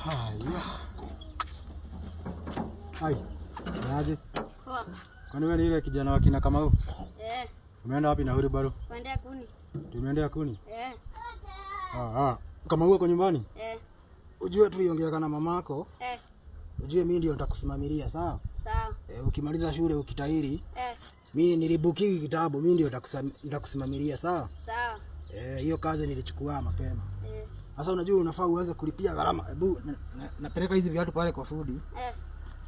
Haya. Hai. Aje? Poa. Kwani wewe ni ile kijana wa kina Kamau? Umeenda wapi na huri bado? Kwenda Kuni. Tumeendea Kuni? Kamau uko nyumbani? Ujue tuliongea na mamako. Ujue mimi ndio nitakusimamilia, sawa? Sawa. Ukimaliza shule ukitahiri. Mimi nilibuki kitabu, mimi ndio nitakusimamilia, sawa? Sawa. Hiyo kazi nilichukua mapema. Sasa unajua unafaa uanze kulipia gharama. Hebu napeleka hizi viatu pale kwa food.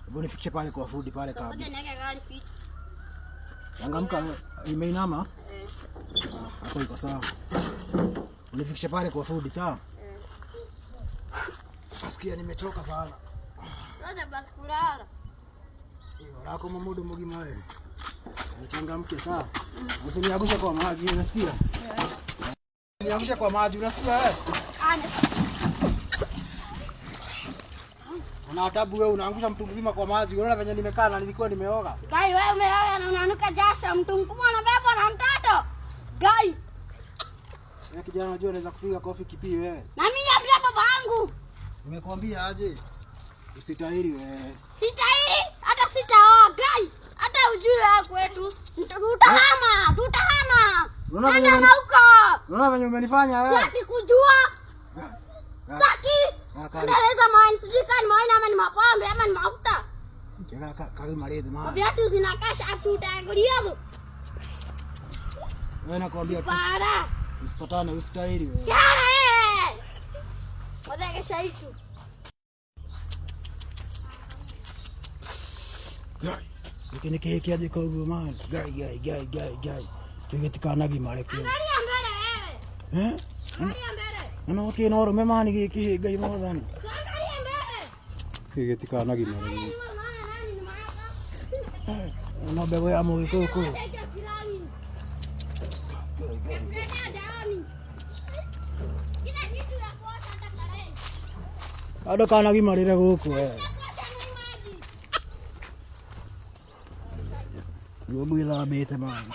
Hebu nifiche pale kwa food pale kabla. Ngoja niweke gari fit. Changamka, imeinama. Hapo iko sawa. Unifikishe pale kwa food, sawa? Nasikia nimechoka sana. Sasa basi kulala. Hiyo rako mamudu mugima wewe. Nichangamke, sawa? Usiniangushe kwa maji, unasikia? Niangushe kwa maji, unasikia wewe? Una adabu wewe, unaangusha mtu mzima kwa maji. Unaona venye nimekaa na nilikuwa nimeoga. Gai wewe umeoga na unanuka jasho, mtu mkubwa anabebwa na mtoto. Gai. Wewe kijana unajua unaweza kupiga kofi kipi wewe? Na mimi niambia baba yangu. Nimekwambia aje. Usitahiri wewe. Sitahiri, hata sitaoa Gai. Hata ujue wewe kwetu. Tutahama. Nenda na huko. Unaona venye umenifanya wewe? Sitaki kujua. Sitaki. Ndeleza maini, sijui kama ni maini ama ni mapambe ama ni mafuta. Kari malezi maana. Viatu zinakasha atutaguliago. Wewe nakwambia para. Usipatane, usitahiri wewe. Kare. Wadeke shaitu. Gai. Nikinike aje kwa huyo man. Gai. Tugetikana mareke. Angalia mbele wewe. Angalia mbele. Ana okay no rome man giki gai modani. Angalia mbele. Tugetikana mareke. Una bebe amo koko. Ada kana gimarire guku we. Yo bwila bete man.